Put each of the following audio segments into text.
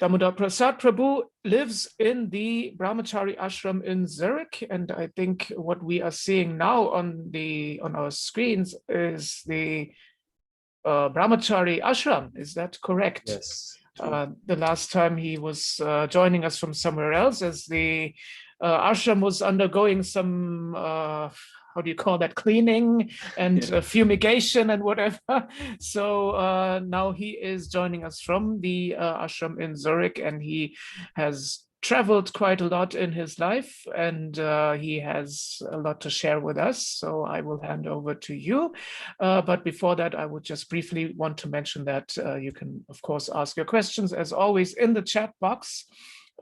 Damodara-prasada Prabhu lives in the Brahmachari ashram in Zurich, and I think what we are seeing now on our screens is the Brahmachari ashram. Is that correct? Yes. The last time he was joining us from somewhere else, as the ashram was undergoing some how do you call that, cleaning and fumigation and whatever. So now he is joining us from the ashram in Zurich, and he has traveled quite a lot in his life, and he has a lot to share with us. So I will hand over to you. But before that, I would just briefly want to mention that you can, of course, ask your questions as always in the chat box,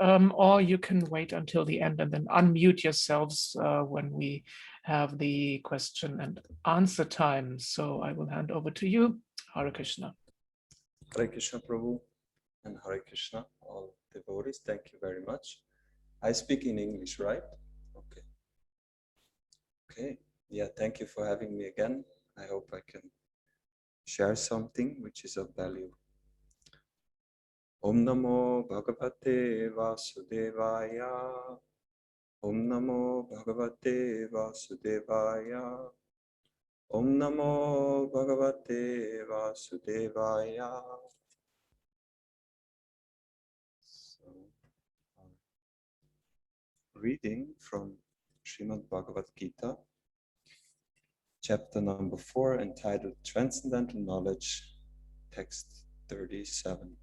or you can wait until the end and then unmute yourselves when we have the question and answer time. So I will hand over to you. Hare Krishna. Hare Krishna, Prabhu, and Hare Krishna, all devotees. Thank you very much. I speak in English, right? Okay. Okay. Yeah, thank you for having me again. I hope I can share something which is of value. Om Namo Bhagavate Vasudevaya. Om Namo Bhagavate Vasudevaya. Om Namo Bhagavate Vasudevaya. So, reading from Srimad Bhagavad-gītā, chapter number 4, entitled Transcendental Knowledge, text 37.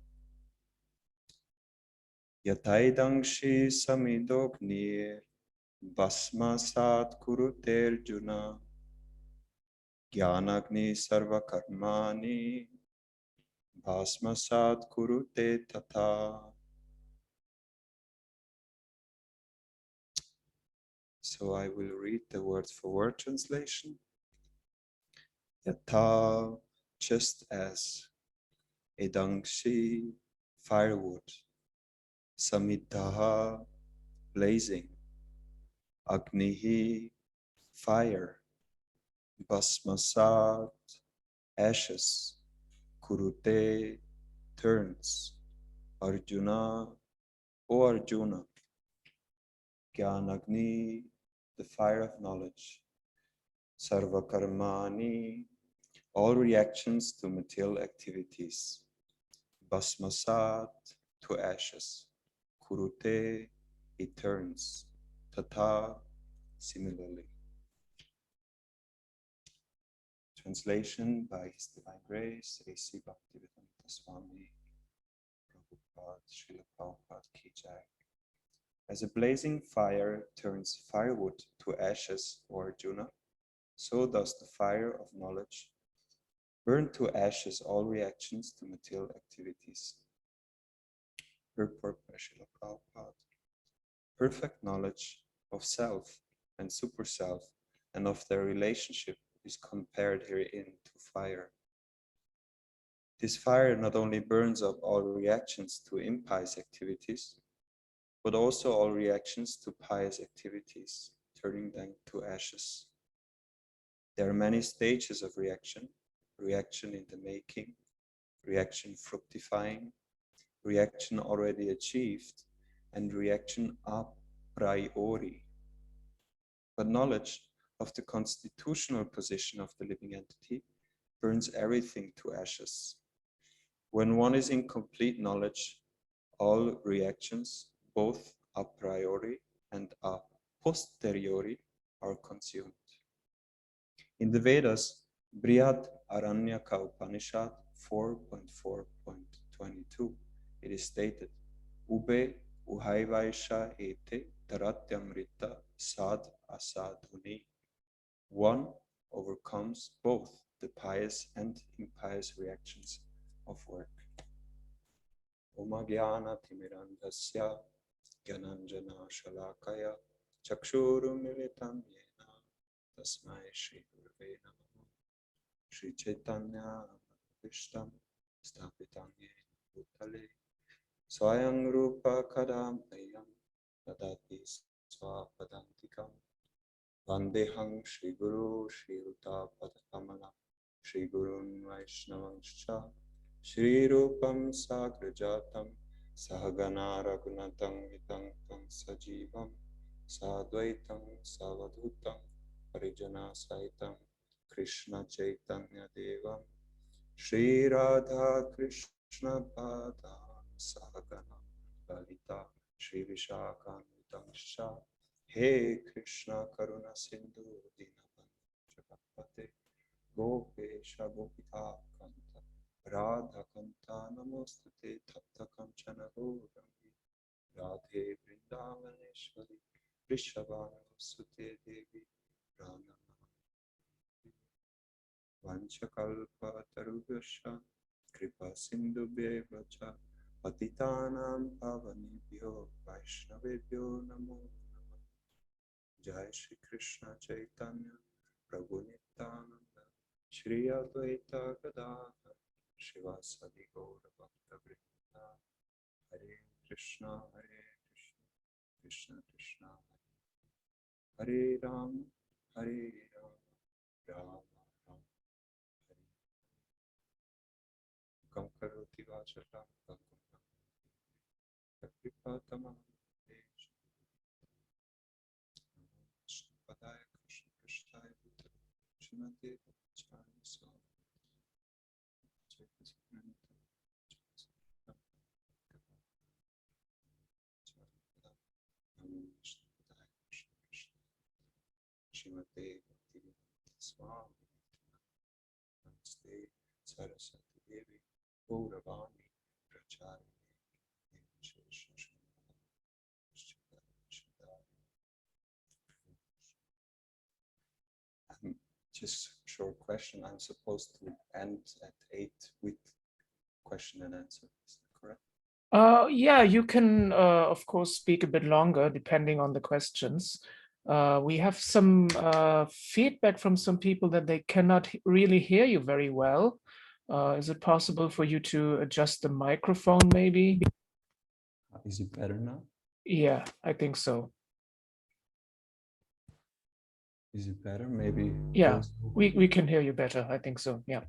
Yathaidhāṁsi samiddho gnir, bhasma-sāt kurute rjuna, jñānā-agniḥ sarva-karmāṇi, bhasma-sāt kurute tathā. So I will read the word for word translation. Yathā, just as, edhāṁsi, firewood, samiddhaḥ, blazing, agniḥ, fire, bhasma-sāt, ashes, kurute, turns, Arjuna, O Arjuna, jñānā-agniḥ, the fire of knowledge, sarva-karmāṇi, all reactions to material activities, bhasma-sāt, to ashes, kurute, it turns, tathā, similarly. Translation by His Divine Grace, A.C. Bhaktivedanta Swami, Prabhupada, Srila Prabhupada Ki Jai. As a blazing fire turns firewood to ashes, O Arjuna, so does the fire of knowledge burn to ashes all reactions to material activities. Purport by Srila Prabhupada. Perfect knowledge of self and super-self and of their relationship is compared herein to fire. This fire not only burns up all reactions to impious activities, but also all reactions to pious activities, turning them to ashes. There are many stages of reaction: reaction in the making, reaction fructifying, reaction already achieved, and reaction a priori. But knowledge of the constitutional position of the living entity burns everything to ashes. When one is in complete knowledge, all reactions, both a priori and a posteriori, are consumed. In the Vedas, Brihad Aranyaka Upanishad 4.4.22, it is stated, Ube uhaivaisha ete taratyamrita sad asadhuni. One overcomes both the pious and impious reactions of work. Oma jnana timirandasya gyananjana shalakaya chakshuru militam yena tasmai shri gurave namaha Shri Chaitanya Vishtam Stapitam Yena Bhutale Swayam Rupa Kadam Ayam Dadati Swapadantikam Vandeham Shri Guru Shri Uta Padakamala Shri Gurun Vaishnavanscha Shri Rupam Sagrajatam Sahagana Raghunatang Vidang Tang Sajivam Sadvaitam Savadhutam Parijana Saitam Krishna Chaitanya Devam Shri Radha Krishna Padam Sahagana Lalita Shri Vishakhanvitam Sha He Krishna Karuna Sindhu Dinavan Jagapate Gopesha Gopika Kanta Radha Kanta Namostute Tathā Kanchana Gaurami Radhe Vrindavaneshwari Vrishabhanusute Devi Pranamami Vanchakalpa Tarubhyascha Kripa Sindhubhyeva cha Patitanam Pavanebhyo Vaishnavebhyo Namo Namah Jai Shri Krishna Chaitanya Prabhu Nityananda Shri Advaita Gadadhara Shivasadi Gaura Bhakta Vrinda Hare Krishna Krishna Krishna Hare Ram Hare Ram Ram Ram Hare Kam Karoti Vacharam Kakripatamam Krishna Padaya Krishna Krishnaya Bhutale Srimate Bhakti Swami Shrimate Bhaktivedanta Swami Namaste Saraswati Devi Gauravani Pracharine Just short question. I'm supposed to end at 8 with question and answer. Is that correct? Yeah, you can, of course, speak a bit longer depending on the questions. We have some feedback from some people that they cannot really hear you very well. Is it possible for you to adjust the microphone maybe? Is it better now? Yeah, I think so. Is it better? Maybe. Yeah, we can hear you better. I think so. Yeah.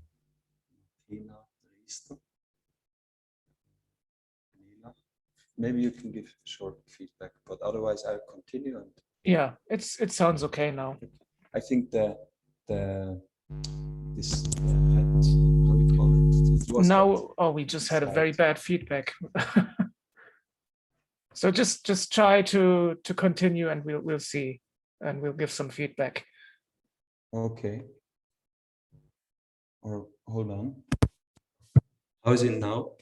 Maybe you can give short feedback, but otherwise I'll continue. And yeah, it sounds okay now. I think this how do you call it? Now, oh, we just had a very bad feedback. So just try to continue, and we'll see, and we'll give some feedback. Okay. Or hold on. How is it now?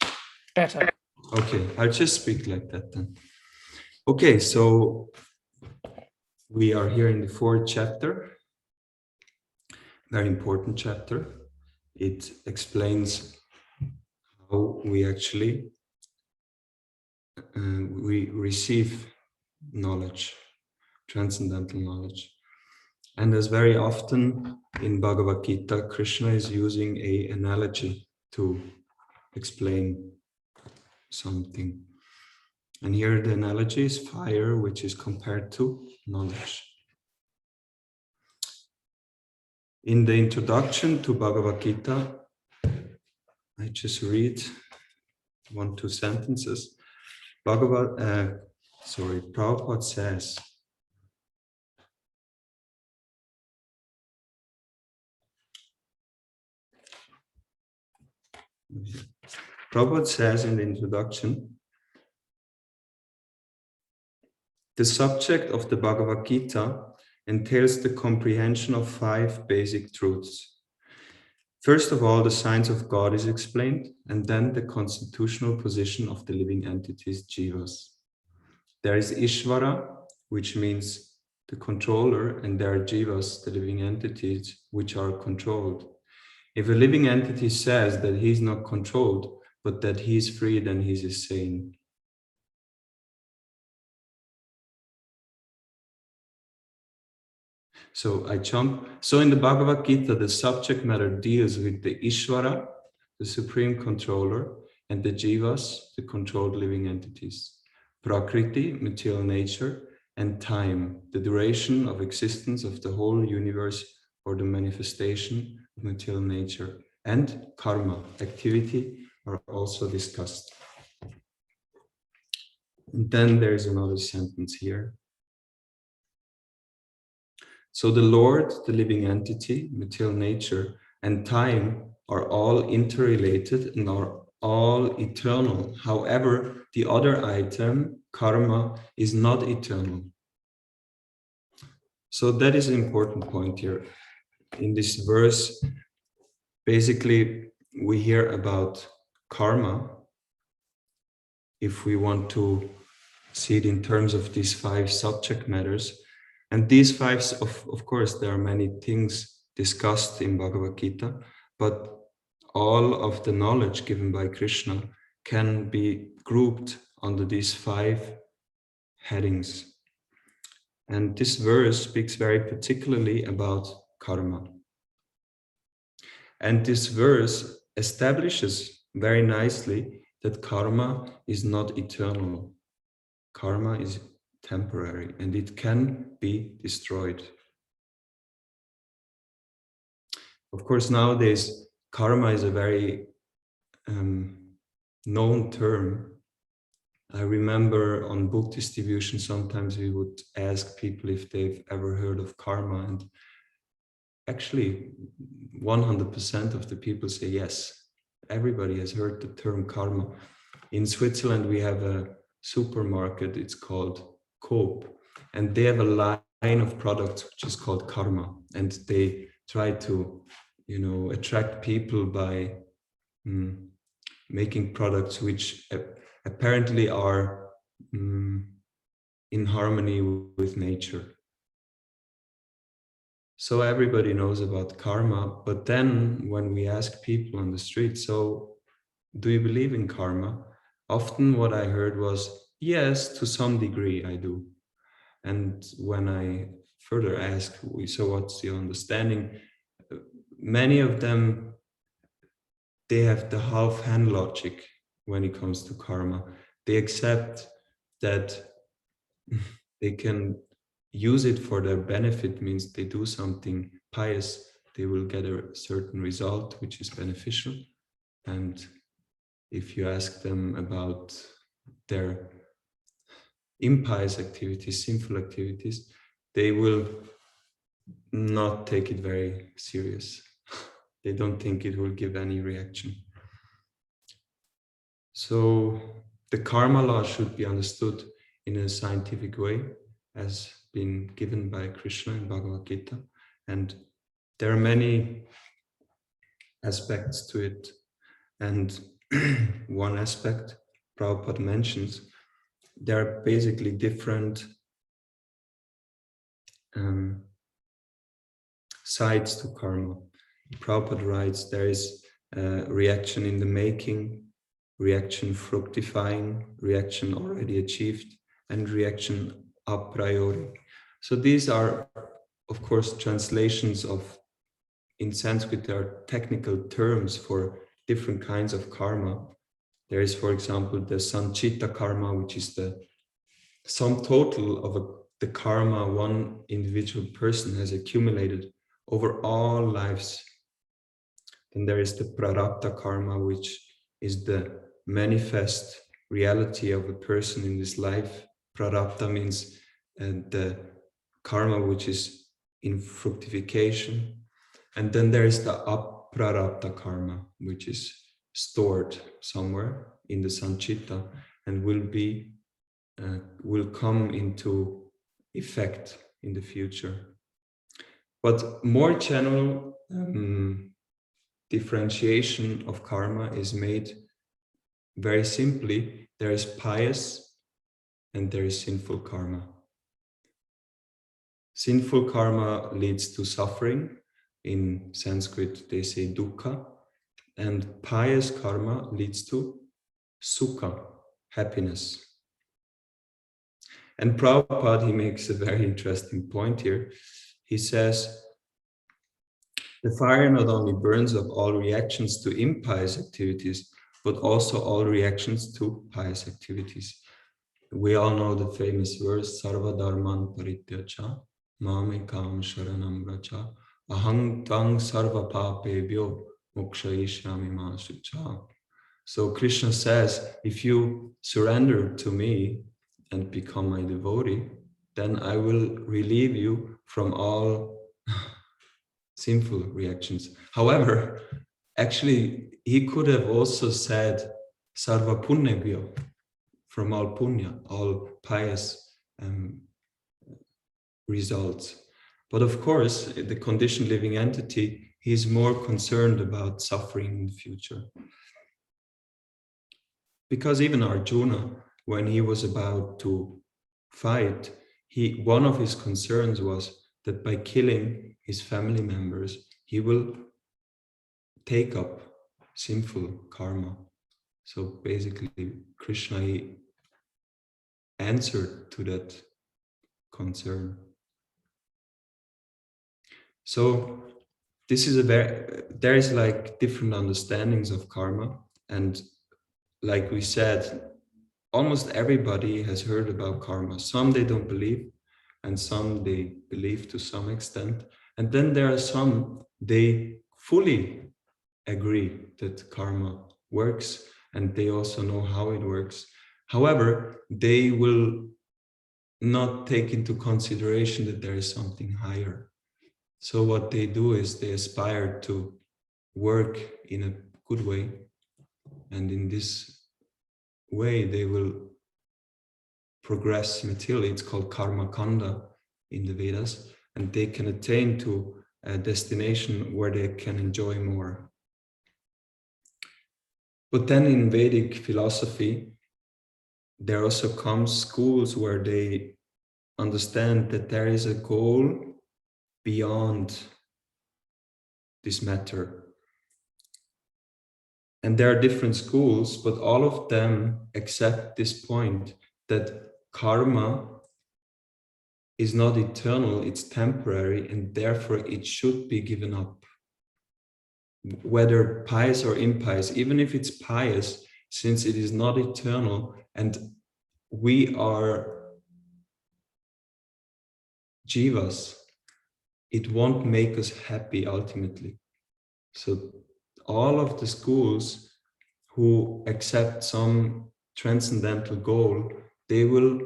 Better. Okay, I'll just speak like that then. Okay, so we are here in the 4th chapter. Very important chapter. It explains how we actually we receive knowledge, transcendental knowledge. And as very often in Bhagavad-gītā, Krishna is using an analogy to explain something. And here the analogy is fire, which is compared to knowledge. In the introduction to Bhagavad-gītā, I just read 1-2 sentences. Prabhupada says, Prabhupada says in the introduction, the subject of the Bhagavad-gītā entails the comprehension of 5 basic truths. First of all, the science of God is explained, and then the constitutional position of the living entities, jivas. There is Ishvara, which means the controller, and there are jivas, the living entities, which are controlled. If a living entity says that he is not controlled, but that he is free, then he is insane. So in the Bhagavad-gītā, the subject matter deals with the Ishvara, the supreme controller, and the jivas, the controlled living entities. Prakriti, material nature, and time, the duration of existence of the whole universe or the manifestation of material nature, and karma, activity, are also discussed. And then there's another sentence here. So the Lord, the living entity, material nature, and time are all interrelated and are all eternal. However, the other item, karma, is not eternal. So that is an important point here. In this verse, basically, we hear about karma. If we want to see it in terms of these 5 subject matters. And these 5, of course, there are many things discussed in Bhagavad-gītā, but all of the knowledge given by Krishna can be grouped under these 5 headings. And this verse speaks very particularly about karma. And this verse establishes very nicely that karma is not eternal. Karma is temporary and it can be destroyed. Of course, nowadays, karma is a very known term. I remember on book distribution, sometimes we would ask people if they've ever heard of karma, and actually 100% of the people say yes. Everybody has heard the term karma. In Switzerland, we have a supermarket, it's called Coop, and they have a line of products which is called karma, and they try to, attract people by making products which apparently are in harmony with nature. So everybody knows about karma, but then when we ask people on the street, so do you believe in karma? Often what I heard was, yes, to some degree I do. And when I further ask, so what's your understanding? Many of them, they have the half-hand logic when it comes to karma. They accept that they can use it for their benefit, means they do something pious, they will get a certain result which is beneficial. And if you ask them about their impious activities, sinful activities, they will not take it very serious. They don't think it will give any reaction. So the karma law should be understood in a scientific way, as been given by Krishna in Bhagavad-gītā. And there are many aspects to it. And one aspect Prabhupada mentions, there are basically different sides to karma. Prabhupada writes there is reaction in the making, reaction fructifying, reaction already achieved, and reaction a priori. So these are, of course, translations of, in Sanskrit, there are technical terms for different kinds of karma. There is, for example, the sanchita karma, which is the sum total of the karma one individual person has accumulated over all lives. Then there is the prarabdha karma, which is the manifest reality of a person in this life. Prarabdha means the karma which is in fructification. And then there is the aprarabdha karma, which is stored somewhere in the sanchita and will come into effect in the future. But more general differentiation of karma is made very simply. There is pious and there is sinful karma. Sinful karma leads to suffering. In Sanskrit, they say dukkha. And pious karma leads to sukha, happiness. And Prabhupada, he makes a very interesting point here. He says, the fire not only burns up all reactions to impious activities, but also all reactions to pious activities. We all know the famous verse, sarva-dharman parityaja, mamekam sharanam vraja, aham tang sarva-papebhyo mokshayishyami ma shucha. So Krishna says, if you surrender to me, and become my devotee, then I will relieve you from all sinful reactions. However, actually, he could have also said sarva-punyabhyo, from all punya, all pious results. But of course, the conditioned living entity, he's more concerned about suffering in the future. Because even Arjuna, when he was about to fight, one of his concerns was that by killing his family members, he will take up sinful karma. So basically, Krishna, he answered to that concern. So this is there is like different understandings of karma, and like we said, almost everybody has heard about karma. Some they don't believe, and some they believe to some extent. And then there are some, they fully agree that karma works, and they also know how it works. However, they will not take into consideration that there is something higher. So what they do is they aspire to work in a good way, and in this way they will progress materially. It's called karma kanda in the Vedas, and they can attain to a destination where they can enjoy more. But then in Vedic philosophy, there also comes schools where they understand that there is a goal beyond this matter. And there are different schools, but all of them accept this point that karma is not eternal, it's temporary, and therefore it should be given up. Whether pious or impious, even if it's pious, since it is not eternal and we are jivas, it won't make us happy ultimately. So all of the schools who accept some transcendental goal, they will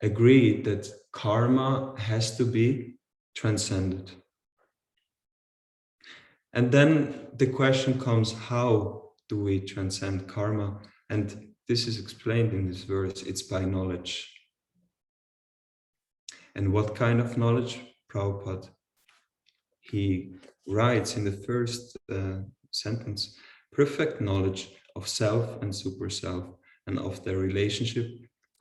agree that karma has to be transcended. And then the question comes, how do we transcend karma? And this is explained in this verse, it's by knowledge. And what kind of knowledge? Prabhupada, he writes in the first sentence, perfect knowledge of self and super self and of their relationship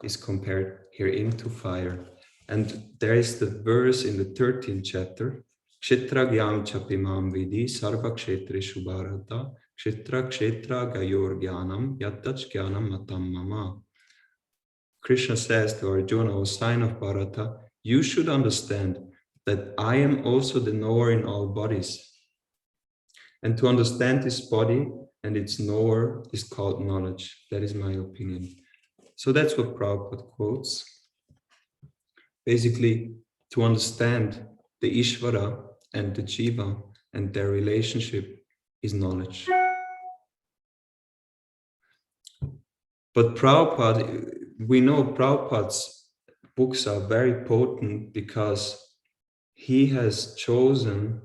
is compared herein to fire. And there is the verse in the 13th chapter, Kshetra gyam chapimam vidi sarva kshetreshu bharata kshetra kshetra gayor jnanam yathā jñānam matam mama. Krishna says to Arjuna, O sign of Bharata, you should understand that I am also the knower in all bodies. And to understand this body and its knower is called knowledge. That is my opinion. So that's what Prabhupada quotes. Basically, to understand the Ishvara and the Jiva and their relationship is knowledge. But Prabhupada, we know Prabhupada's books are very potent because he has chosen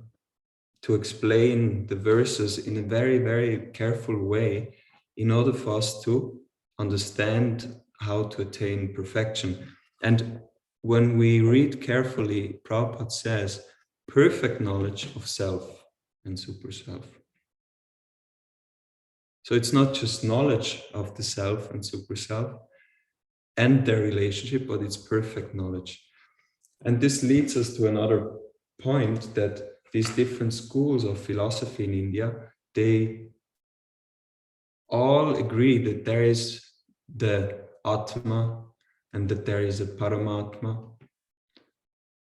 to explain the verses in a very, very careful way in order for us to understand how to attain perfection. And when we read carefully, Prabhupada says, perfect knowledge of self and super self. So it's not just knowledge of the self and super self and their relationship, but it's perfect knowledge. And this leads us to another point, that these different schools of philosophy in India, they all agree that there is the Atma and that there is a Paramatma.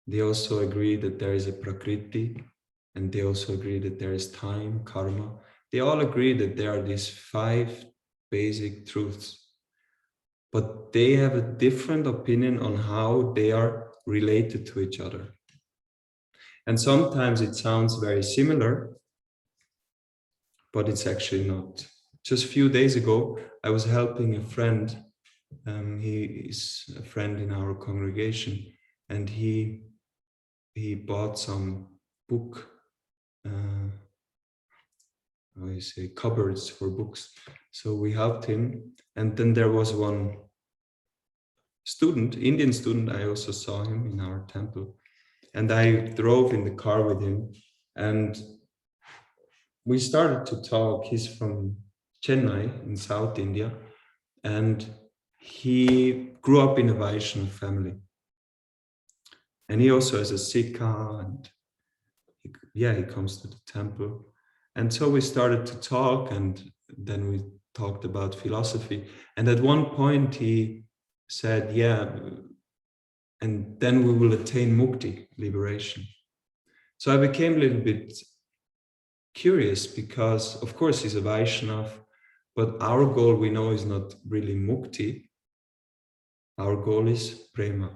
They also agree that there is a Prakriti, and they also agree that there is time, karma. They all agree that there are these 5 basic truths, but they have a different opinion on how they are related to each other. And sometimes it sounds very similar, but it's actually not. Just a few days ago, I was helping a friend He is a friend in our congregation, and he bought some book, how you say, cupboards for books. So we helped him, and then there was one student, Indian student. I also saw him in our temple, and I drove in the car with him, and we started to talk. He's from Chennai in South India, and he grew up in a Vaishnava family. And he also has a Sikha, and he comes to the temple. And so we started to talk, and then we talked about philosophy. And at one point he said, and then we will attain mukti, liberation. So I became a little bit curious, because of course he's a Vaishnava, but our goal, we know, is not really mukti. Our goal is prema.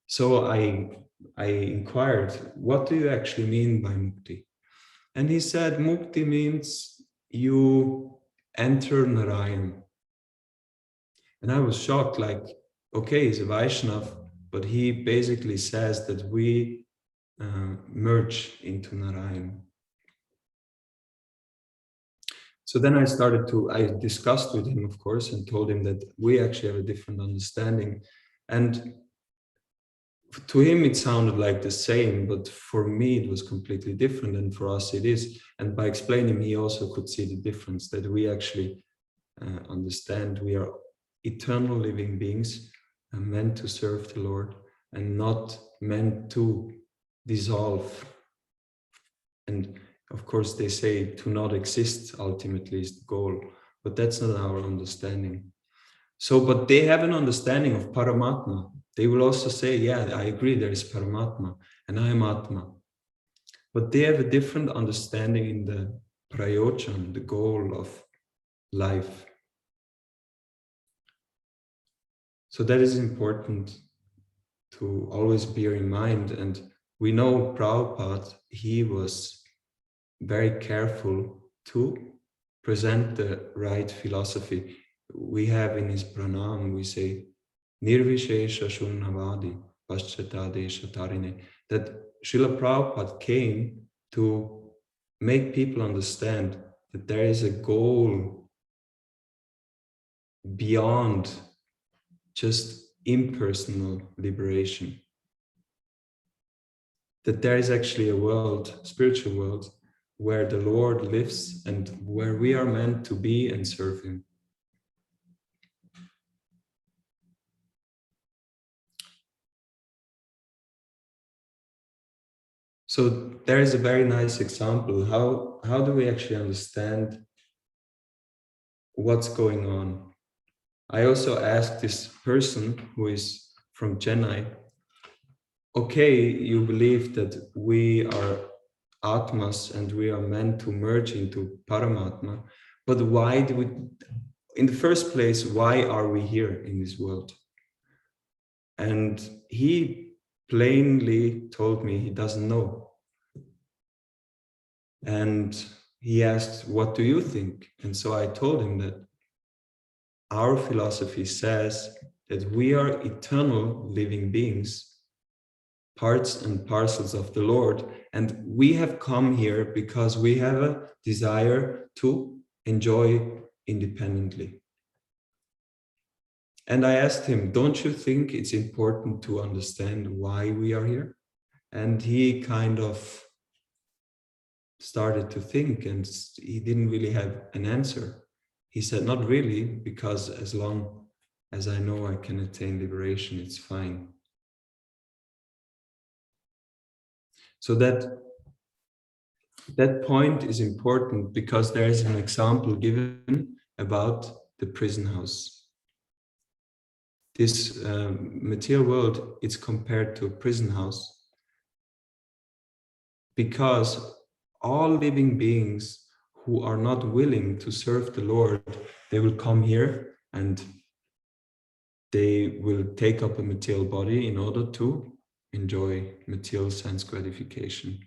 So I inquired, what do you actually mean by mukti? And he said, mukti means you enter Narayan. And I was shocked, like, okay, he's a Vaishnava, but he basically says that we merge into Narayan. So then I discussed with him, of course, and told him that we actually have a different understanding. And to him, it sounded like the same, but for me, it was completely different. And for us, it is. And by explaining, he also could see the difference, that we actually understand we are eternal living beings, meant to serve the Lord, and not meant to dissolve. And of course, they say to not exist ultimately is the goal, but that's not our understanding. So, but they have an understanding of Paramatma. They will also say, yeah, I agree, there is Paramatma, and I am Atma. But they have a different understanding in the prayojan, the goal of life. So that is important to always bear in mind. And we know Prabhupada, he was very careful to present the right philosophy. We have in his pranam, we say, Nirvishesha Shunnavadi Paschatadesha Tarine, that Srila Prabhupada came to make people understand that there is a goal beyond just impersonal liberation. That there is actually a world, spiritual world, where the Lord lives and where we are meant to be and serve him. So there is a very nice example. How do we actually understand what's going on? I also asked this person who is from Chennai, okay, you believe that we are Atmas and we are meant to merge into Paramatma, but why do we, in the first place, why are we here in this world? And he plainly told me he doesn't know. And he asked, what do you think? And so I told him that our philosophy says that we are eternal living beings, parts and parcels of the Lord, and we have come here because we have a desire to enjoy independently. And I asked him, don't you think it's important to understand why we are here? And he kind of started to think, and he didn't really have an answer. He said, not really, because as long as I know I can attain liberation, it's fine. So that point is important, because there is an example given about the prison house. This material world is compared to a prison house because all living beings who are not willing to serve the Lord, they will come here and they will take up a material body in order to enjoy material sense gratification.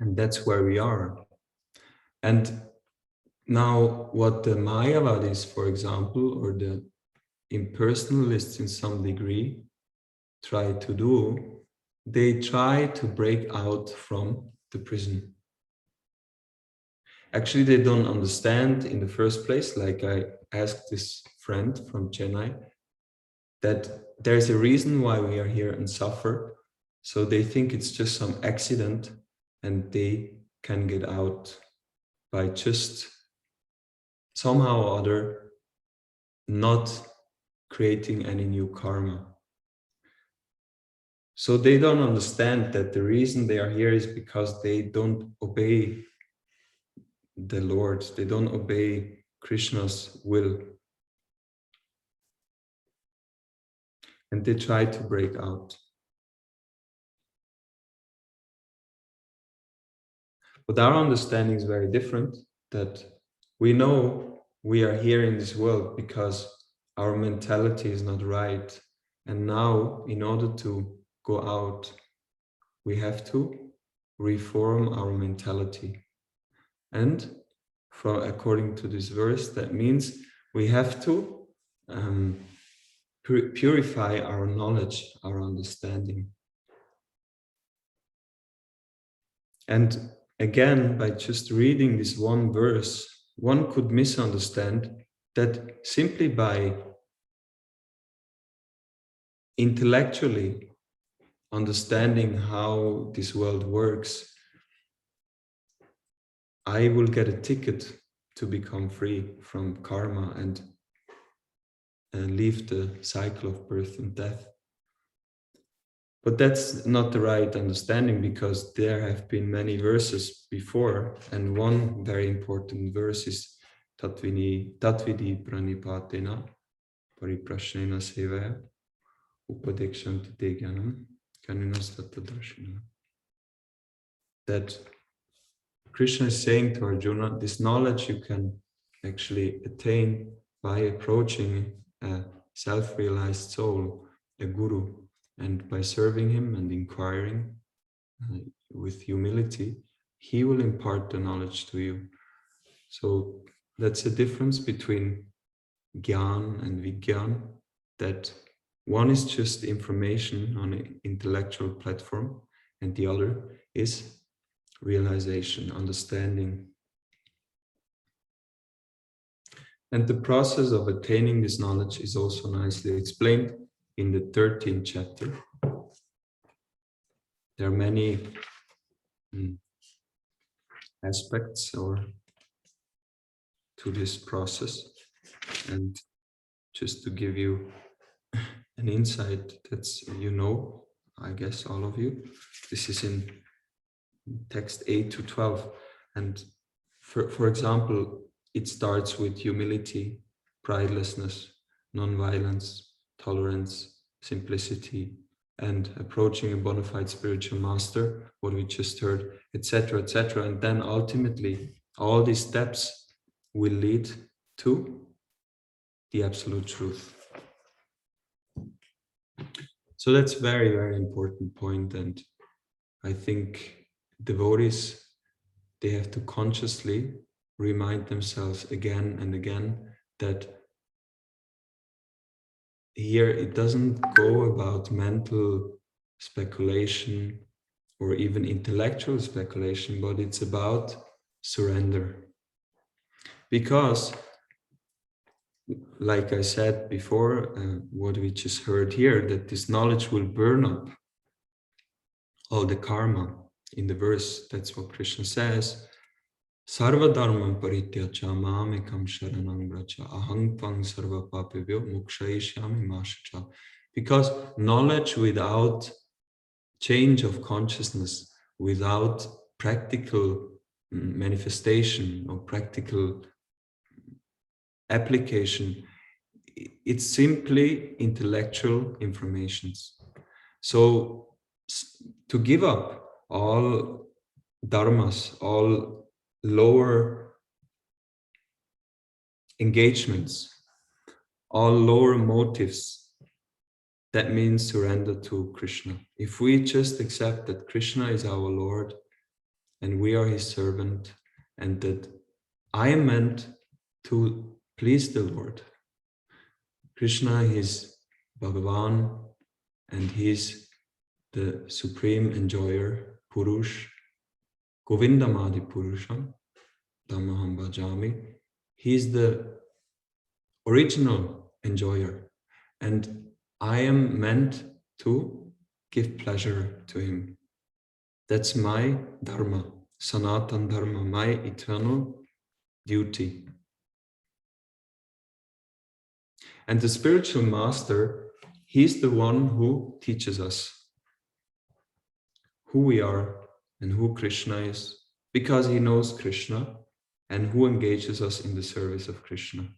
And that's where we are. And Now, what the Mayavadis, for example, or the impersonalists in some degree try to do, they try to break out from the prison. Actually, they don't understand in the first place, like I asked this friend from Chennai, that there's a reason why we are here and suffer. So they think it's just some accident and they can get out by just somehow or other not creating any new karma. So they don't understand that the reason they are here is because they don't obey the Lord, they don't obey Krishna's will. And they try to break out. But our understanding is very different, that we know we are here in this world because our mentality is not right. And now, in order to go out, we have to reform our mentality. And according to this verse, that means we have to purify our knowledge, our understanding. And again, by just reading this one verse, one could misunderstand that simply by intellectually understanding how this world works, I will get a ticket to become free from karma and leave the cycle of birth and death. But that's not the right understanding, because there have been many verses before, and one very important verse is tatvidi pranipatena pariprashnena sevaya upadekshanti te jnanam kaninastatadarshanam. That Krishna is saying to Arjuna, this knowledge you can actually attain by approaching a self-realized soul, a guru, and by serving him and inquiring with humility, he will impart the knowledge to you. So that's the difference between jnana and vijnana, that one is just information on an intellectual platform, and the other is realization, understanding. And the process of attaining this knowledge is also nicely explained in the 13th chapter. There are many aspects to this process. And just to give you an insight, that's, I guess all of you, this is in text 8 to 12. And for example, it starts with humility, pridelessness, non-violence, tolerance, simplicity, and approaching a bona fide spiritual master, what we just heard, etc., etc. And then ultimately, all these steps will lead to the absolute truth. So that's very, very important point. And I think devotees, they have to consciously remind themselves again and again that here it doesn't go about mental speculation or even intellectual speculation, but it's about surrender. Because, like I said before, what we just heard here, that this knowledge will burn up all the karma. In the verse, that's what Krishna says. Sarva-dharmam parityaja mamekam sharanam vraja aham tvang sarva papebhyo mokshayishyami mashacha. Because knowledge without change of consciousness, without practical manifestation or practical application, it's simply intellectual informations. So to give up all dharmas, all lower engagements, all lower motives, that means surrender to Krishna. If we just accept that Krishna is our Lord and we are his servant, and that I am meant to please the Lord. Krishna is Bhagavan, and he is the supreme enjoyer, Purush, Govindamadi Purusham, Dhammaham Bhajami. He is the original enjoyer, and I am meant to give pleasure to him. That's my dharma, Sanatan Dharma, my eternal duty. And the spiritual master, he's the one who teaches us who we are and who Krishna is, because he knows Krishna, and who engages us in the service of Krishna.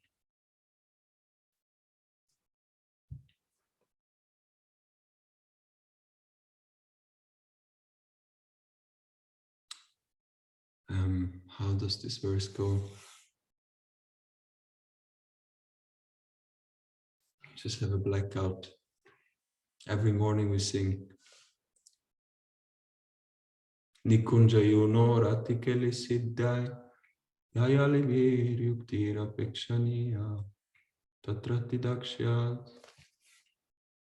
How does this verse go? Just have a blackout. Every morning we sing Nikunjayono ratikeli siddhai Yayali vir yuktira pekshaniya Tatrati dakshyat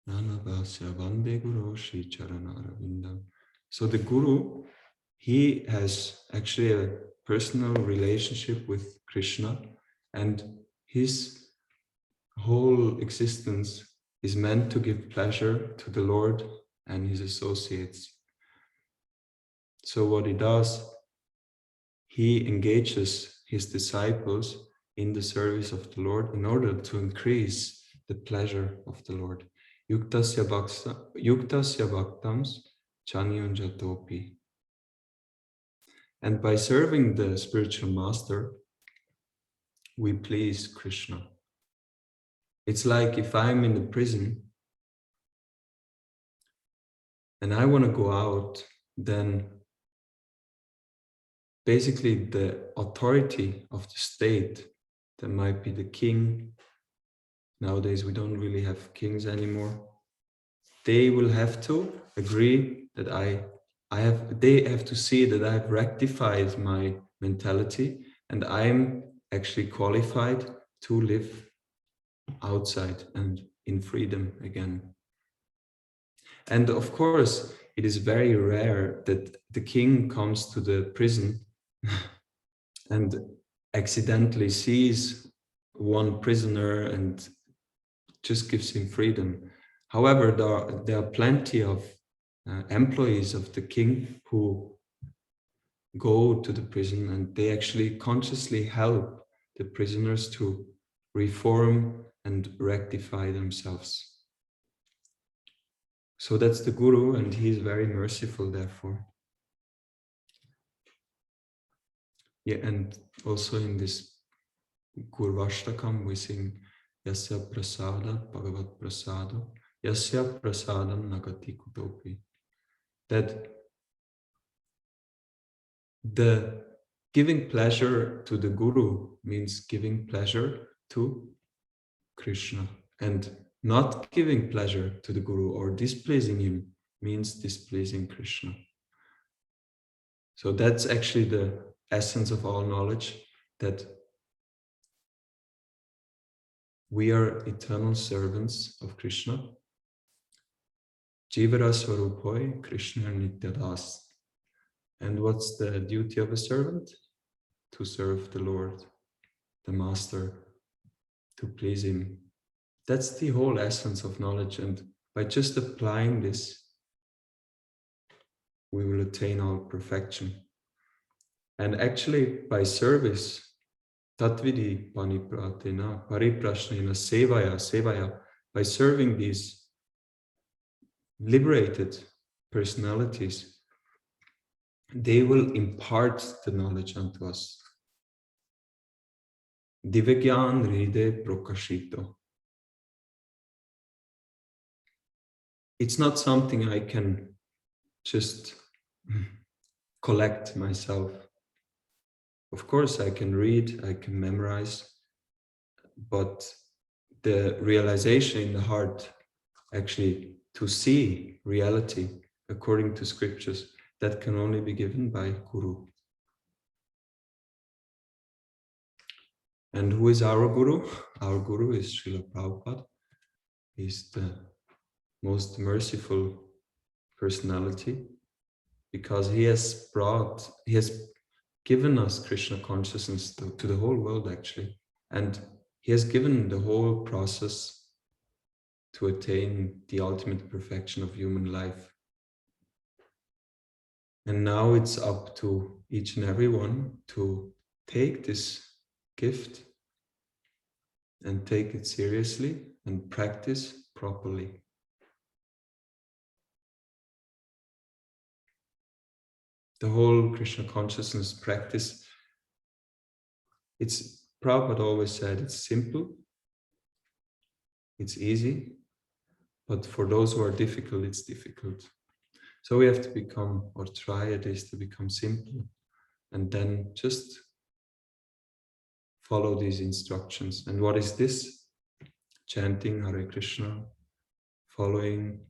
Nanavasya vande guru shri charanaravindam. So the guru, he has actually a personal relationship with Krishna, and his whole existence is meant to give pleasure to the Lord and his associates. So what he does, he engages his disciples in the service of the Lord in order to increase the pleasure of the Lord. Yuktasya bhaktams chanyunjatopi. And by serving the spiritual master, we please Krishna. It's like if I'm in the prison and I want to go out, then basically the authority of the state, that might be the king. Nowadays we don't really have kings anymore. They will have to agree that they have to see that I have rectified my mentality and I'm actually qualified to live outside and in freedom again. And of course, it is very rare that the king comes to the prison and accidentally sees one prisoner and just gives him freedom. However, there are plenty of employees of the king who go to the prison and they actually consciously help the prisoners to reform and rectify themselves. So that's the guru, and he is very merciful, therefore. Yeah, and also in this Gurvashtakam we sing Yasya prasada Bhagavad-prasada Yasya prasadam nagati kutopi. That the giving pleasure to the guru means giving pleasure to Krishna, and not giving pleasure to the guru or displeasing him means displeasing Krishna. So that's actually the essence of all knowledge, that we are eternal servants of Krishna. Jivara Swarupoi Krishna Nityadas. And what's the duty of a servant? To serve the Lord, the Master, to please him. That's the whole essence of knowledge, and by just applying this, we will attain our perfection. And actually, by service, tatvidi panipratena pariprashnena sevaya, by serving these liberated personalities, they will impart the knowledge unto us. Divegyan ride prokashito. It's not something I can just collect myself. Of course, I can read, I can memorize, but the realization in the heart, actually to see reality according to scriptures, that can only be given by Guru. And who is our Guru? Our Guru is Srila Prabhupada. He's the most merciful personality, because he has given us Krishna consciousness to the whole world, actually. And he has given the whole process to attain the ultimate perfection of human life. And now it's up to each and every one to take this gift and take it seriously and practice properly. The whole Krishna consciousness practice, Prabhupada always said, it's simple, it's easy, but for those who are difficult, it's difficult. So we have to become, or try at least to become simple, and then just follow these instructions. And what is this? Chanting Hare Krishna, following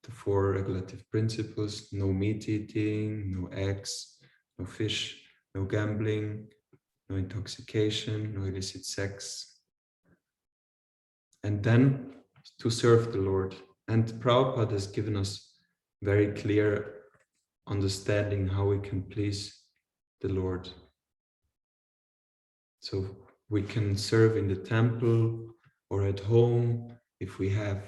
the 4 regulative principles: no meat eating, no eggs, no fish, no gambling, no intoxication, no illicit sex. And then to serve the Lord. And Prabhupada has given us very clear understanding how we can please the Lord. So we can serve in the temple or at home. If we have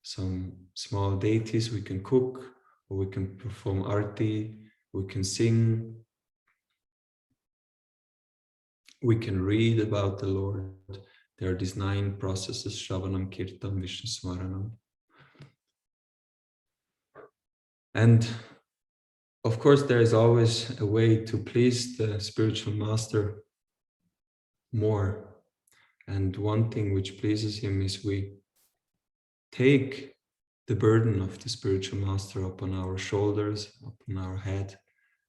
some small deities, we can cook, or we can perform arti, we can sing, we can read about the Lord. There are these 9 processes: Shravanam, Kirtan, Vishnu Smaranam. And of course, there is always a way to please the spiritual master more. And one thing which pleases him is we take the burden of the spiritual master upon our shoulders, upon our head.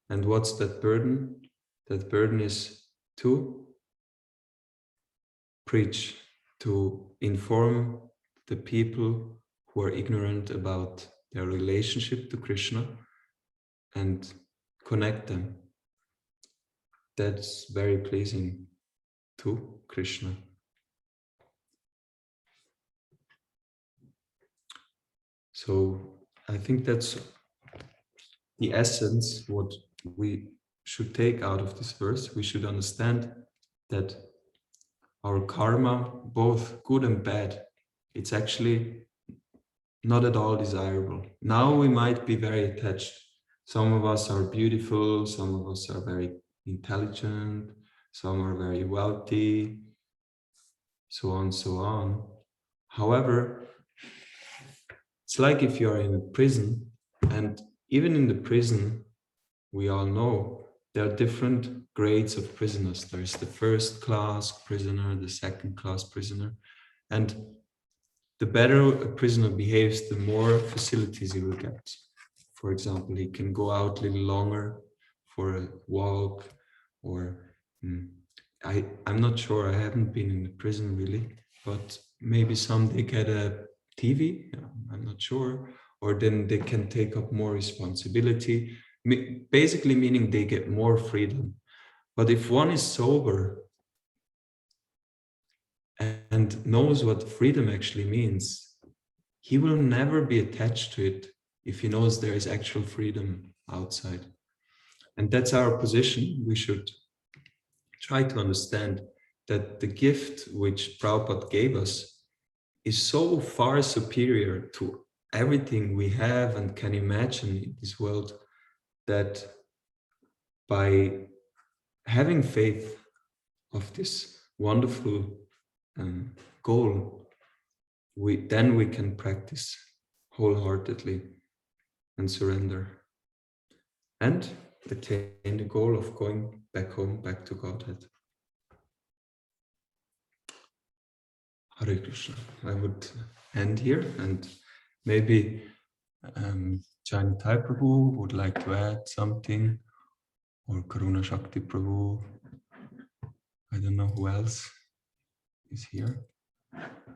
And what's that burden? That burden is to preach, to inform the people who are ignorant about their relationship to Krishna and connect them. That's very pleasing to Krishna. So I think that's the essence, what we should take out of this verse. We should understand that our karma, both good and bad, it's actually not at all desirable. Now we might be very attached. Some of us are beautiful, some of us are very intelligent, some are very wealthy, so on, so on. However, it's like if you're in a prison, and even in the prison, we all know there are different grades of prisoners. There's the first class prisoner, the second class prisoner, and the better a prisoner behaves, the more facilities he will get. For example, he can go out a little longer for a walk, or I'm not sure, I haven't been in the prison really, but maybe some they get a TV, I'm not sure, or then they can take up more responsibility, basically meaning they get more freedom. But if one is sober and knows what freedom actually means, he will never be attached to it if he knows there is actual freedom outside. And that's our position. We should try to understand that the gift which Prabhupada gave us is so far superior to everything we have and can imagine in this world, that by having faith of this wonderful goal, we can practice wholeheartedly and surrender and attain the goal of going back home, back to Godhead. Hare Krishna. I would end here, and maybe jñāna-agniḥ Prabhu would like to add something, or Karuna Shakti Prabhu. I don't know who else is here.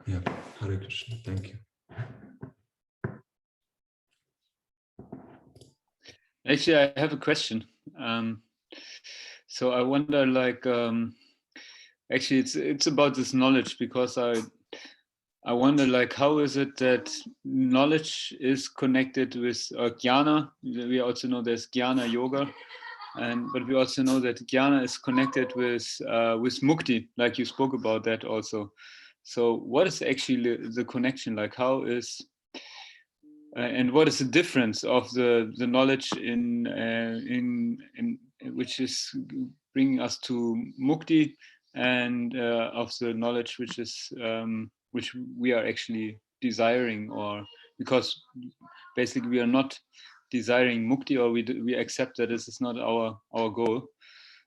Yeah, Hare Krishna. Thank you. Actually, I have a question. So I wonder, like, actually it's about this knowledge, because I wonder, like, how is it that knowledge is connected with jnana? We also know there's jnana yoga, but we also know that jnana is connected with mukti, like you spoke about that also. So what is actually the connection? Like, how is and what is the difference of the knowledge in which is bringing us to mukti, and of the knowledge which is which we are actually desiring, or because basically we are not desiring mukti, or we accept that this is not our goal.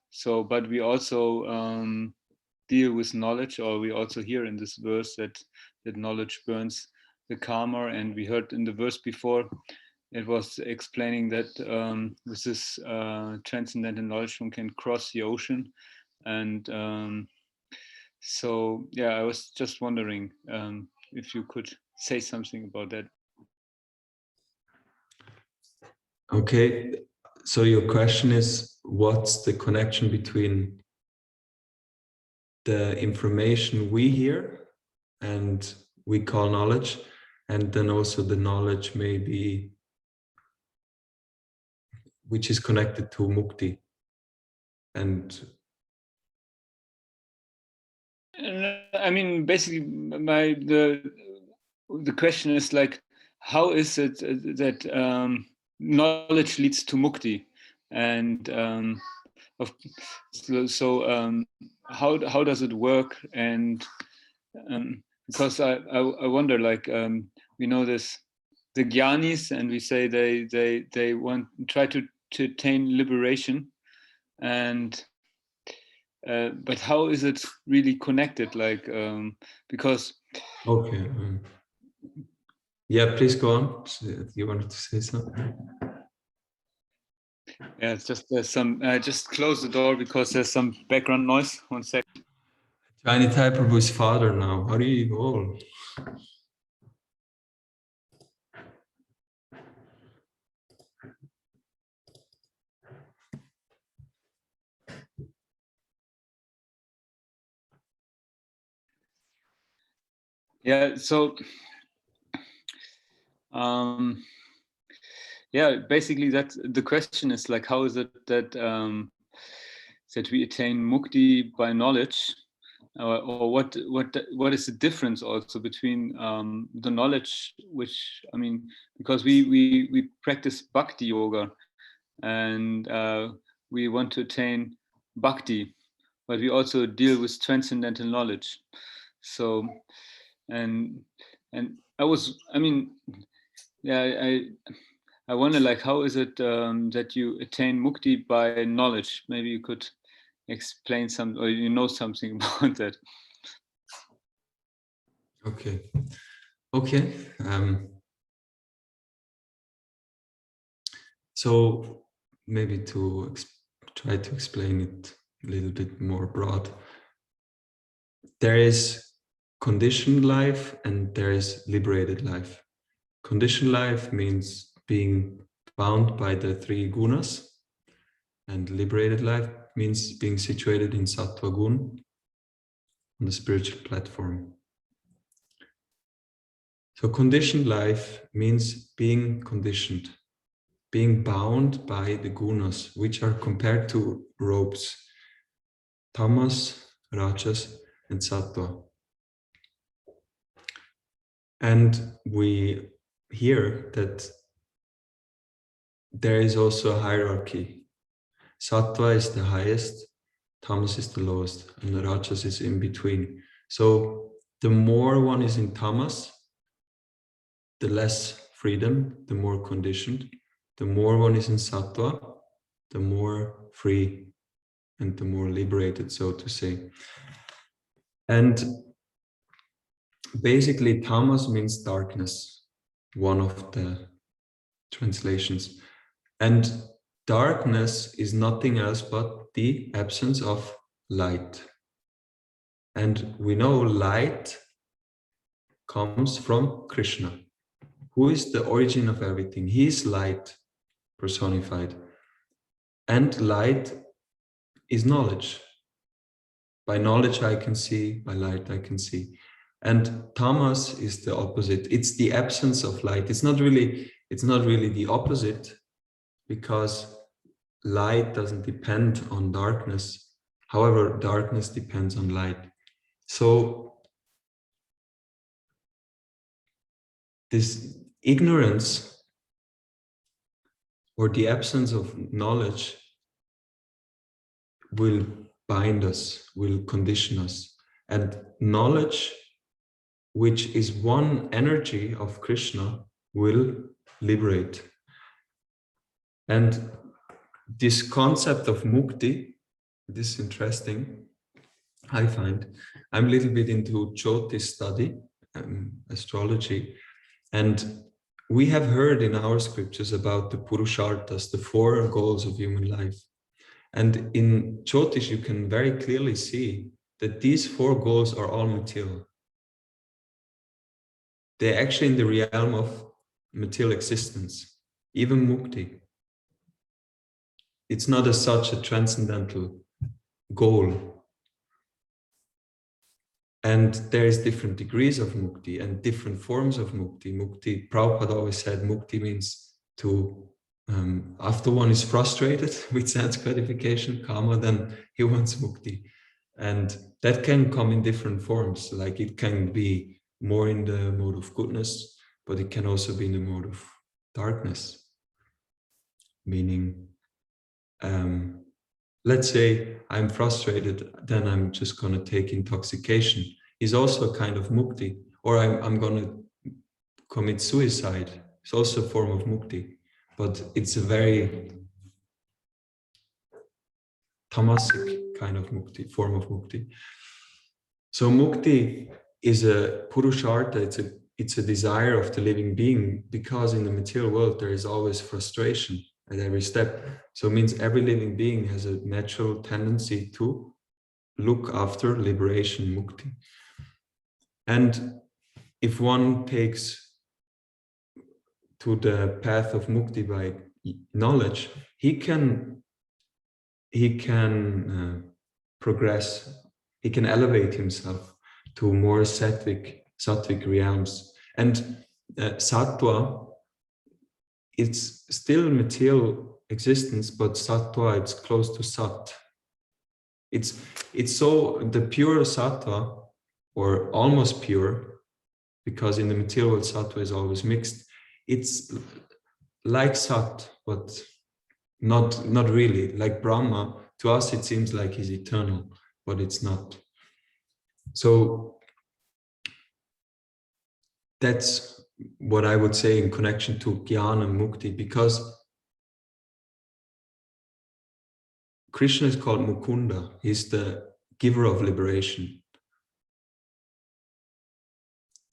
So, but we also deal with knowledge, or we also hear in this verse that knowledge burns the karma, and we heard in the verse before it was explaining that with this transcendental knowledge one can cross the ocean. And so yeah, I was just wondering if you could say something about that. Okay, so your question is, what's the connection between the information we hear and we call knowledge, and then also the knowledge maybe which is connected to mukti? And I mean, basically the question is like, how is it that knowledge leads to mukti, and how does it work? And because I wonder, like, we know this, the jnanis, and we say they try to attain liberation, and but how is it really connected? Like, because okay, yeah, please go on. You wanted to say something? yeah, it's just there's some. Just close the door because there's some background noise. 1 second. Jnānāgniḥ Prabhu's father now. How do you go? Yeah, so yeah, basically that's the question, is like, how is it that that we attain mukti by knowledge, or what is the difference also between the knowledge, which, I mean, because we practice bhakti yoga, and we want to attain bhakti, but we also deal with transcendental knowledge. So and I mean, yeah, I wonder, like, how is it that you attain mukti by knowledge? Maybe you could explain some, or you know something about that. Okay. So maybe to try to explain it a little bit more broad. There is conditioned life and there is liberated life. Conditioned life means being bound by the 3 gunas, and liberated life means being situated in sattva gun, on the spiritual platform. So conditioned life means being conditioned, being bound by the gunas, which are compared to ropes: tamas, rajas, and sattva. And we hear that there is also a hierarchy. Sattva is the highest, tamas is the lowest, and the rajas is in between. So the more one is in tamas, the less freedom, the more conditioned. The more one is in sattva, the more free and the more liberated, so to say. And basically, tamas means darkness, one of the translations. And darkness is nothing else but the absence of light. And we know light comes from Krishna, who is the origin of everything. He is light personified. And light is knowledge. By knowledge I can see, by light I can see. And tamas is the opposite. It's the absence of light. It's not really the opposite, because light doesn't depend on darkness. However, darkness depends on light. So this ignorance, or the absence of knowledge, will bind us, will condition us. And knowledge, which is one energy of Krishna, will liberate. And this concept of mukti, this is interesting, I find. I'm a little bit into Jyotish study, astrology, and we have heard in our scriptures about the purusharthas, the 4 goals of human life. And in Jyotish, you can very clearly see that these 4 goals are all material. They're actually in the realm of material existence, even mukti. It's not as such a transcendental goal. And there is different degrees of mukti and different forms of mukti. Mukti, Prabhupada always said, mukti means to, after one is frustrated with sense gratification, karma, then he wants mukti. And that can come in different forms. Like it can be more in the mode of goodness, but it can also be in the mode of darkness. Meaning, let's say I'm frustrated, then I'm just going to take intoxication. Is also a kind of mukti. Or I'm going to commit suicide. It's also a form of mukti. But it's a very tamasic kind of mukti, form of mukti. So mukti is a purushartha, it's a desire of the living being, because in the material world there is always frustration at every step. So it means every living being has a natural tendency to look after liberation, mukti. And if one takes to the path of mukti by knowledge, he can progress, he can elevate himself to more sattvic realms. And sattva, it's still material existence, but sattva, it's close to sat. It's so the pure sattva, or almost pure, because in the material world sattva is always mixed. It's like sat, but not really. Like Brahma, to us it seems like he's eternal, but it's not. So that's what I would say in connection to jnana and mukti, because Krishna is called Mukunda. He's the giver of liberation.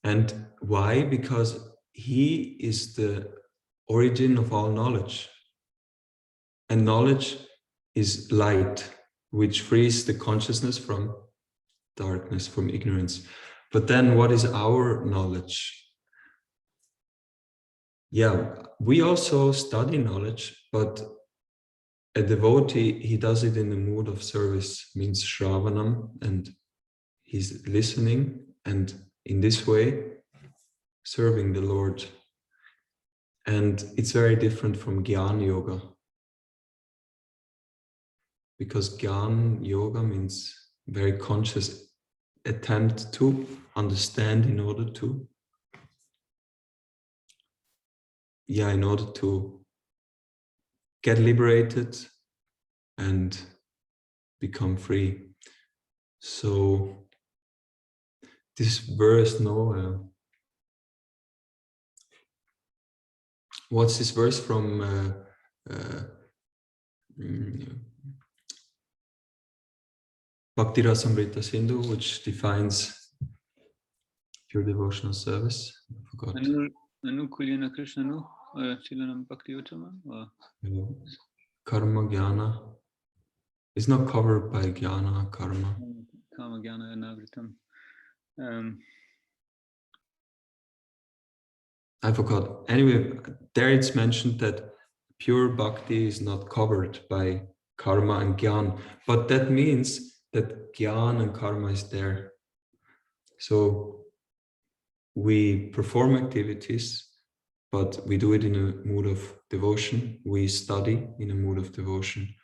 And why? Because he is the origin of all knowledge. And knowledge is light, which frees the consciousness from darkness, from ignorance. But then what is our knowledge? Yeah, we also study knowledge, but a devotee, he does it in the mood of service, means shravanam, and he's listening, and in this way, serving the Lord. And it's very different from Jnana Yoga. Because Jnana Yoga means very conscious attempt to understand in order to, in order to get liberated and become free. So this verse, what's this verse from Bhakti Rasamrita Sindhu, which defines pure devotional service? I forgot. Anu Kulyana Krishna nu, Chilanam Bhakti Uttama? Karma Jnana is not covered by Jnana, Karma. Karma Jnana Anavritam. I forgot. Anyway, there it's mentioned that pure bhakti is not covered by karma and jnana, but that means that jnana and karma is there. So we perform activities, but we do it in a mood of devotion. We study in a mood of devotion.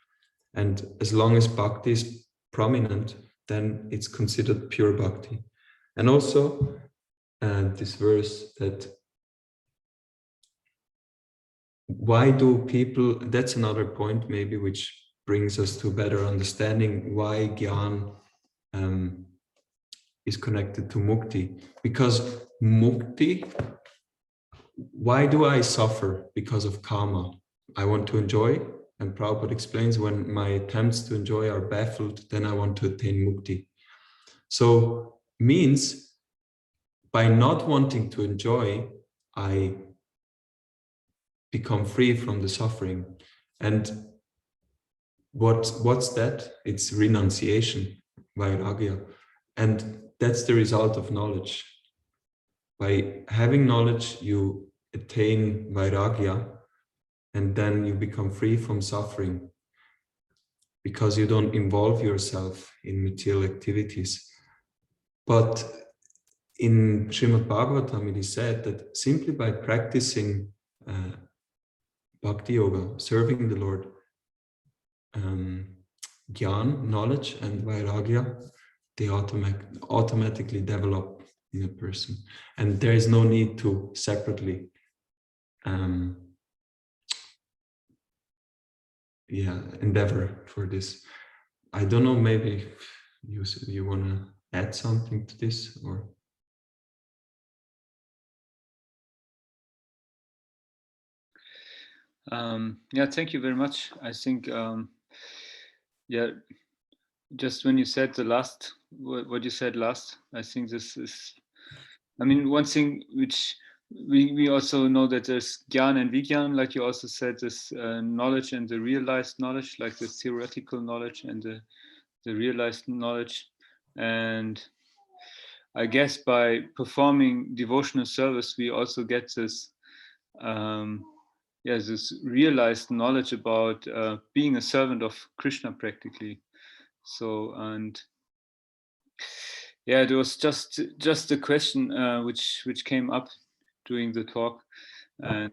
And as long as bhakti is prominent, then it's considered pure bhakti. And also this verse that why do people, that's another point maybe which brings us to better understanding why Gyan is connected to mukti. Because mukti, why do I suffer? Because of karma. I want to enjoy, and Prabhupada explains, when my attempts to enjoy are baffled, then I want to attain mukti. So means by not wanting to enjoy, I become free from the suffering. And what's that? It's renunciation, vairagya. And that's the result of knowledge. By having knowledge, you attain vairagya, and then you become free from suffering because you don't involve yourself in material activities. But in Srimad Bhagavatam, it is said that simply by practicing Bhakti Yoga, serving the Lord, Gyan, knowledge, and Vairagya, they automatically develop in a person. And there is no need to separately endeavor for this. I don't know, maybe you want to add something to this, or? Yeah, thank you very much. I think, yeah, just when you said the last, what you said last, I think this is, I mean, one thing which we also know that there's Gyan and Vigyan, like you also said, this knowledge and the realized knowledge, like the theoretical knowledge and the realized knowledge. And I guess by performing devotional service, we also get this, this realized knowledge about being a servant of Krishna practically. So, and yeah, there was just a question which came up during the talk, and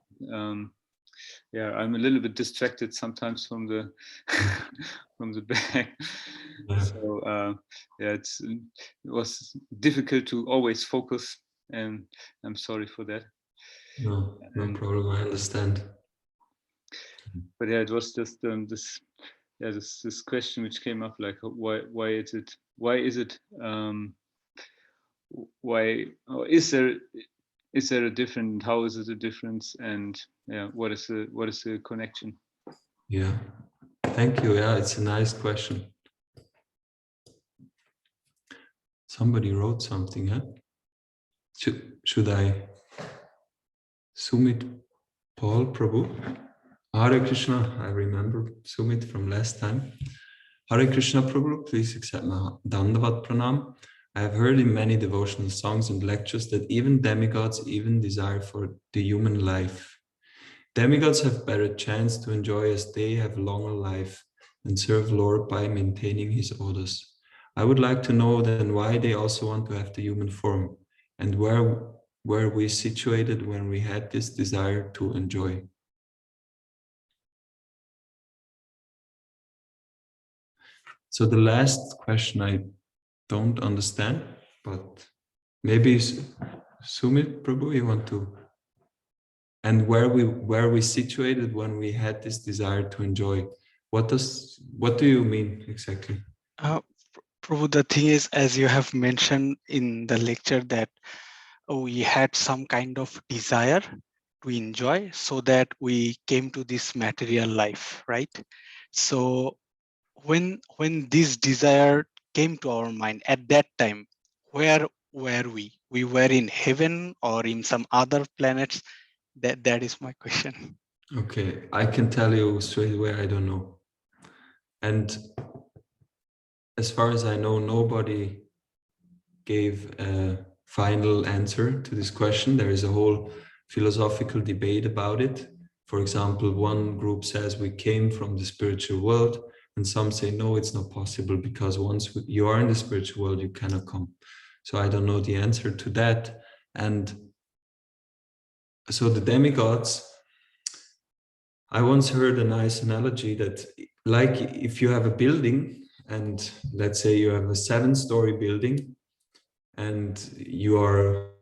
yeah, I'm a little bit distracted sometimes from the from the back. Yeah. So yeah, it was difficult to always focus, and I'm sorry for that. No problem. I understand. But yeah, it was just this question which came up, like why is it or is there a difference? How is it a difference? And yeah, what is the connection? Yeah, thank you. Yeah, it's a nice question. Somebody wrote something, huh? Should I Sumit Paul Prabhu? Hare Krishna, I remember Sumit from last time. Hare Krishna Prabhu, please accept my Dandavat Pranam. I have heard in many devotional songs and lectures that even demigods even desire for the human life. Demigods have better chance to enjoy as they have longer life and serve Lord by maintaining his orders. I would like to know then why they also want to have the human form, and where were we situated when we had this desire to enjoy. So the last question I don't understand, but maybe Sumit Prabhu, you want to? And where we situated when we had this desire to enjoy. What do you mean exactly? Prabhu, the thing is, as you have mentioned in the lecture, that we had some kind of desire to enjoy, so that we came to this material life, right? So when this desire came to our mind, at that time, where were we? We were in heaven or in some other planets? That is my question. Okay, I can tell you straight away, I don't know. And as far as I know, nobody gave a final answer to this question. There is a whole philosophical debate about it. For example, one group says we came from the spiritual world. And some say, no, it's not possible because once you are in the spiritual world, you cannot come. So I don't know the answer to that. And so the demigods, I once heard a nice analogy that, like if you have a building and let's say you have a 7-story building and you are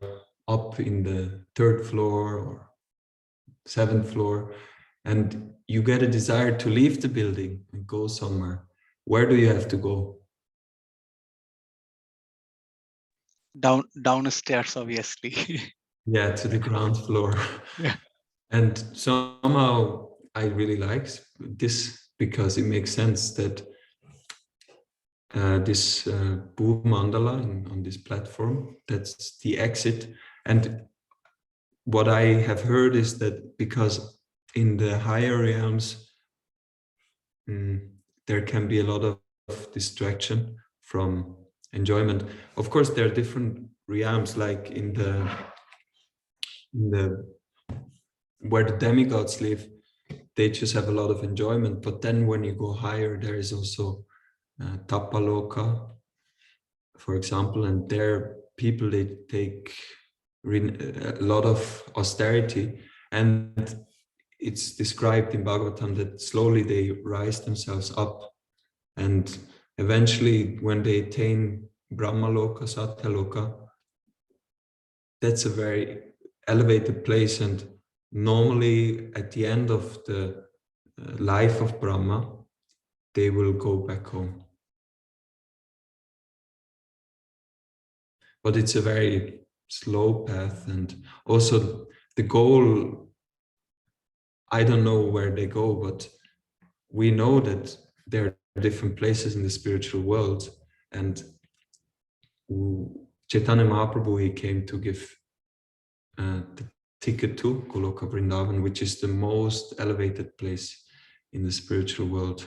up in the 3rd floor or 7th floor, and you get a desire to leave the building and go somewhere, where do you have to go? Down the stairs, obviously. Yeah, to the ground floor. Yeah. And somehow I really like this because it makes sense that this Bhu mandala on this platform, that's the exit. And what I have heard is that because in the higher realms, there can be a lot of distraction from enjoyment. Of course, there are different realms, like in the where the demigods live, they just have a lot of enjoyment. But then when you go higher, there is also Tapaloka, for example, and there people, they take a lot of austerity, and it's described in Bhagavatam that slowly they rise themselves up, and eventually when they attain Brahmaloka, Satyaloka, that's a very elevated place. And normally at the end of the life of Brahma, they will go back home. But it's a very slow path, and also the goal, I don't know where they go, but we know that there are different places in the spiritual world. And Chaitanya Mahaprabhu, he came to give the ticket to Goloka Vrindavan, which is the most elevated place in the spiritual world.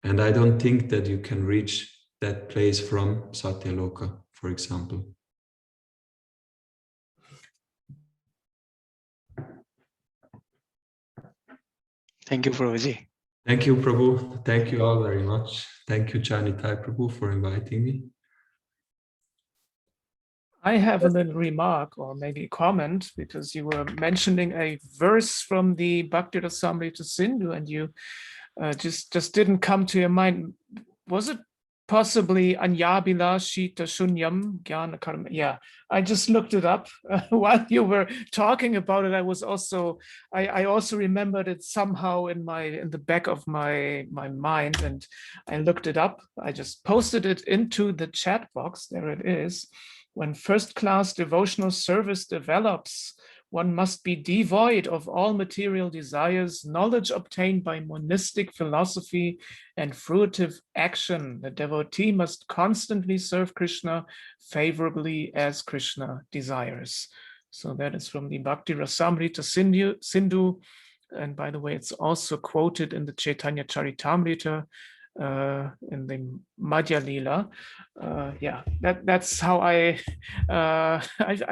And I don't think that you can reach that place from Satyaloka, for example. Thank you, Prabhuji. Thank you, Prabhu. Thank you all very much. Thank you, Chanitai Prabhu, for inviting me. I have a little remark or maybe a comment, because you were mentioning a verse from the Bhakti-rasamrita Sindhu, and you just didn't come to your mind. Was it possibly Anyabila Shita Shunyam Jnana-karma? Yeah, I just looked it up while you were talking about it. I also remembered it somehow in the back of my mind, and I looked it up. I just posted it into the chat box. There it is. When first-class devotional service develops, one must be devoid of all material desires, knowledge obtained by monistic philosophy, and fruitive action. The devotee must constantly serve Krishna favorably as Krishna desires. So that is from the Bhakti-rasamrita Sindhu. And by the way, it's also quoted in the Chaitanya Charitamrita, in the Madhya Lila. Yeah, that's how I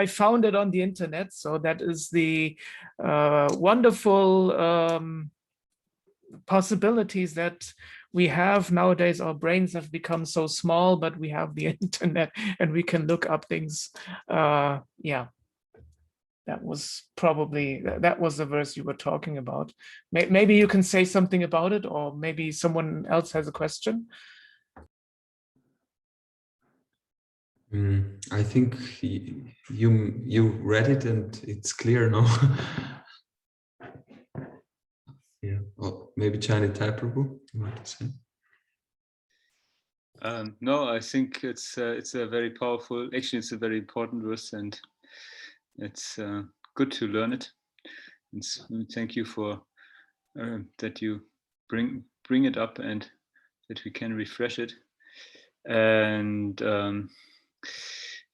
found it on the internet. So that is the wonderful possibilities that we have nowadays. Our brains have become so small, but we have the internet and we can look up things. Yeah. That was the verse you were talking about. Maybe you can say something about it, or maybe someone else has a question. I think you read it and it's clear now. Yeah. Well, maybe Chanitai Prabhu, you want to say? No, I think it's a very powerful. Actually, it's a very important verse, and it's good to learn it. And thank you for that you bring it up and that we can refresh it. And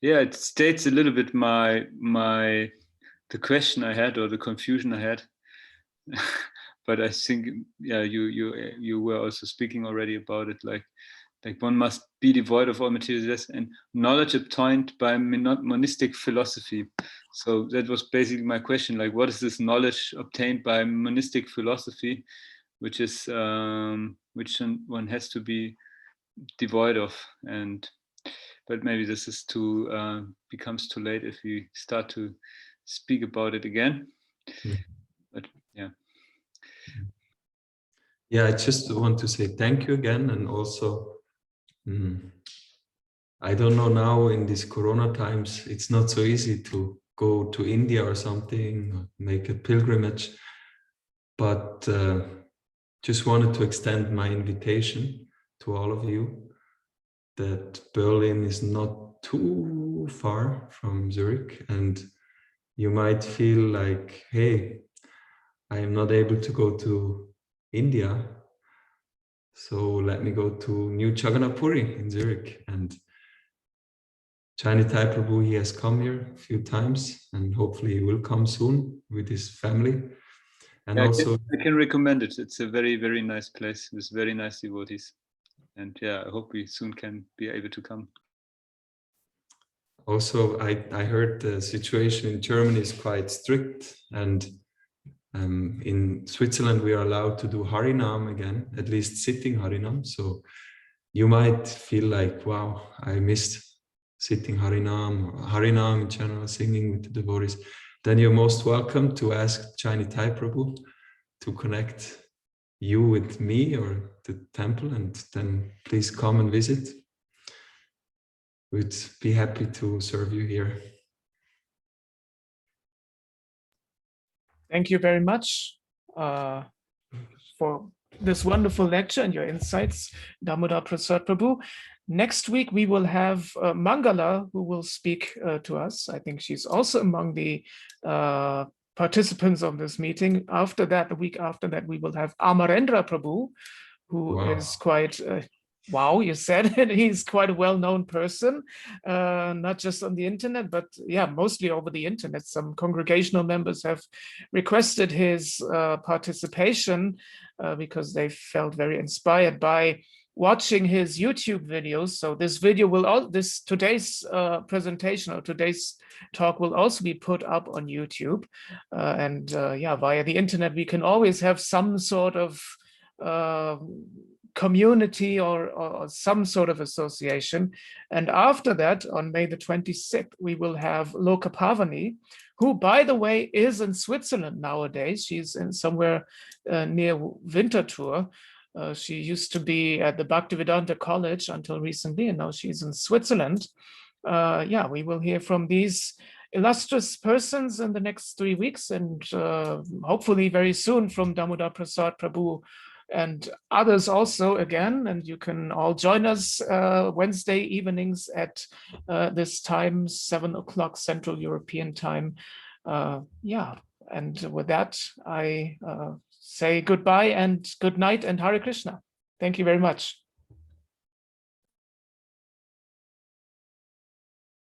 yeah, it states a little bit the question I had, or the confusion I had. But I think, yeah, you were also speaking already about it, like one must be devoid of all material desires and knowledge obtained by monistic philosophy. So that was basically my question, like, what is this knowledge obtained by monistic philosophy, which is which one has to be devoid of. But maybe this is becomes too late if we start to speak about it again. But yeah. Yeah, I just want to say thank you again, and also I don't know, now in these Corona times, it's not so easy to go to India or something, make a pilgrimage, but just wanted to extend my invitation to all of you that Berlin is not too far from Zurich, and you might feel like, hey, I am not able to go to India, so let me go to New Jagannath Puri in Zurich. And jñāna-agniḥ Prabhu, he has come here a few times, and hopefully he will come soon with his family. And yeah, also, I can recommend it. It's a very, very nice place with very nice devotees. And yeah, I hope we soon can be able to come. Also, I heard the situation in Germany is quite strict, and in Switzerland we are allowed to do Harinam again, at least sitting Harinam. So you might feel like, wow, I missed sitting Harinam in general, singing with the devotees. Then you're most welcome to ask jñāna-agniḥ Prabhu to connect you with me or the temple, and then please come and visit. We'd be happy to serve you here. Thank you very much for this wonderful lecture and your insights, Damodara-prasada Prabhu. Next week, we will have Mangala, who will speak to us. I think she's also among the participants of this meeting. After that, the week after that, we will have Amarendra Prabhu, who is quite... wow, you said it. He's quite a well-known person, not just on the internet, but yeah, mostly over the internet. Some congregational members have requested his participation because they felt very inspired by watching his YouTube videos. So this video will today's presentation or today's talk will also be put up on YouTube, and yeah, via the internet we can always have some sort of community or some sort of association. And after that, on May the 26th, we will have Lokapavani, who, by the way, is in Switzerland nowadays. She's in somewhere near Winterthur. She used to be at the Bhaktivedanta College until recently, and now she's in Switzerland. Yeah, we will hear from these illustrious persons in the next 3 weeks, and hopefully very soon from Damodara-prasada Prabhu and others also again. And you can all join us Wednesday evenings at this time, 7 o'clock Central European time. Yeah, and with that, I say goodbye and good night and Hare Krishna. Thank you very much.